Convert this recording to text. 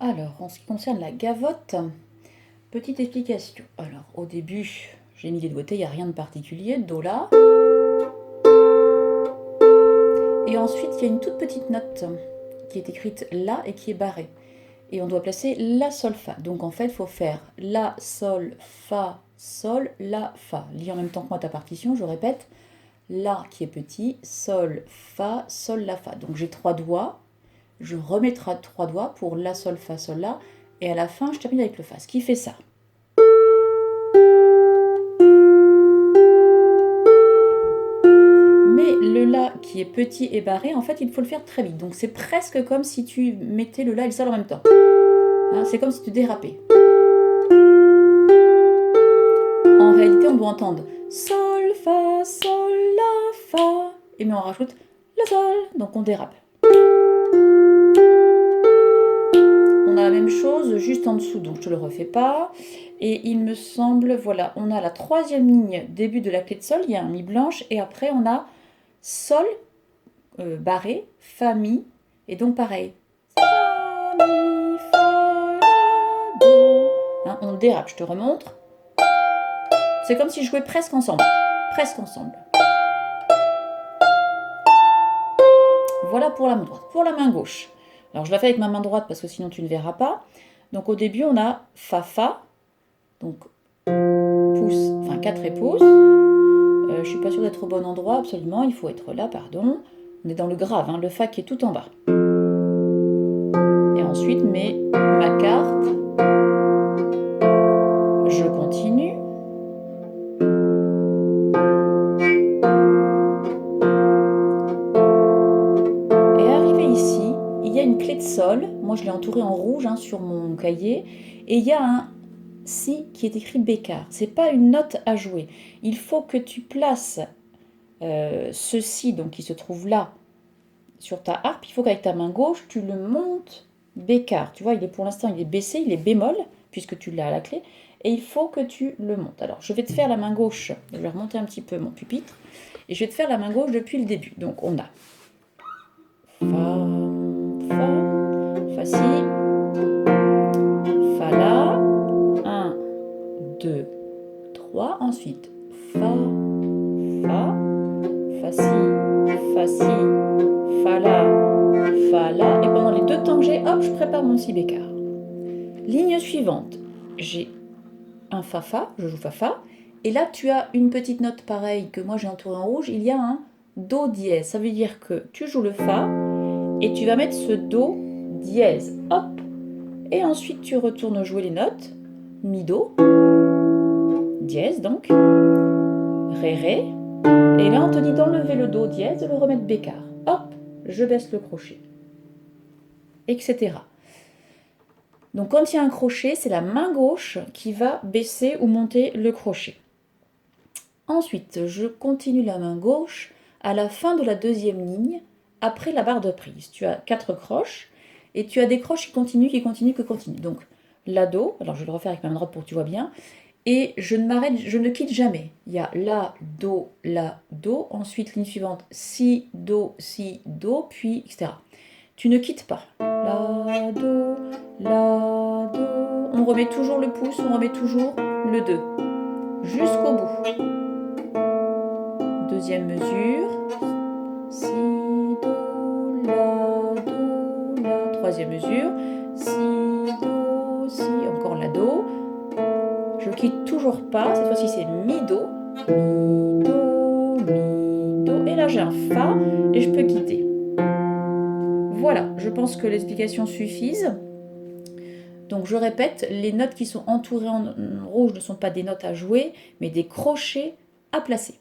Alors, en ce qui concerne la gavotte, petite explication. Alors, au début, j'ai mis les doigtés, il n'y a rien de particulier, Do, La. Et ensuite, il y a une toute petite note qui est écrite La et qui est barrée. Et on doit placer La, Sol, Fa. Donc en fait, il faut faire La, Sol, Fa, Sol, La, Fa. Lis en même temps que moi ta partition, je répète. La qui est petit, Sol, Fa, Sol, La, Fa. Donc j'ai 3 doigts. Je remets 3 doigts pour La, Sol, Fa, Sol, La. Et à la fin, je termine avec le Fa. Ce qui fait ça. Mais le La qui est petit et barré, en fait, il faut le faire très vite. Donc c'est presque comme si tu mettais le La et le Sol en même temps. Hein, c'est comme si tu dérapais. En réalité, on doit entendre Sol, Fa, Sol, La, Fa. Et mais on rajoute La, Sol. Donc on dérape. On a la même chose juste en dessous, donc je ne le refais pas. Et il me semble, voilà, on a la 3e ligne, début de la clé de Sol, il y a un Mi blanche, et après on a Sol, barré, Fa, Mi, et donc pareil. Fa, Mi, Fa, La, Do. Hein, on dérape, je te remontre. C'est comme si je jouais presque ensemble. Presque ensemble. Voilà pour la main droite. Pour la main gauche. Alors je la fais avec ma main droite parce que sinon tu ne verras pas. Donc au début on a Fa, Fa. Donc pouce, enfin 4 et pouce. Je ne suis pas sûre d'être au bon endroit, absolument. Il faut être là, pardon. On est dans le grave, hein, le Fa qui est tout en bas. Et ensuite ma carte. Je continue. Une clé de Sol, moi je l'ai entourée en rouge hein, sur mon cahier, et il y a un Si qui est écrit Bécard. C'est pas une note à jouer. Il faut que tu places ce Si donc qui se trouve là sur ta harpe. Il faut qu'avec ta main gauche tu le montes Bécard. Tu vois, pour l'instant il est baissé, il est bémol puisque tu l'as à la clé, et il faut que tu le montes. Alors je vais te faire la main gauche. Je vais remonter un petit peu mon pupitre et je vais te faire la main gauche depuis le début. Donc on a Fa. Fa, Si, Fa, La, 1, 2, 3, ensuite Fa, Si, Fa, La, et pendant les 2 temps que j'ai, hop, je prépare mon Si bécard. Ligne suivante, j'ai un Fa, je joue Fa, et là tu as une petite note pareille que moi j'ai entourée en rouge, il y a un Do dièse, ça veut dire que tu joues le Fa, et tu vas mettre ce Do dièse, hop, et ensuite tu retournes jouer les notes, Mi, Do, dièse donc, Ré, Ré, et là on te dit d'enlever le Do dièse, de le remettre bécard, hop, je baisse le crochet, etc. Donc quand il y a un crochet, c'est la main gauche qui va baisser ou monter le crochet. Ensuite, je continue la main gauche à la fin de la 2e ligne, après la barre de prise. Tu as 4 croches, et tu as des croches qui continuent. Donc, La, Do, alors je vais le refaire avec ma main droite pour que tu vois bien, et je ne quitte jamais. Il y a La, Do, ensuite ligne suivante, Si, Do, puis etc. Tu ne quittes pas. La, Do, on remet toujours le pouce, on remet toujours le 2, jusqu'au bout. 2e mesure, Si, Do, La, 3e mesure, Si, Do, encore la Do, je quitte toujours pas, cette fois-ci c'est Mi, Do, et là j'ai un Fa, et je peux quitter. Voilà, je pense que l'explication suffise. Donc je répète, les notes qui sont entourées en rouge ne sont pas des notes à jouer, mais des crochets à placer.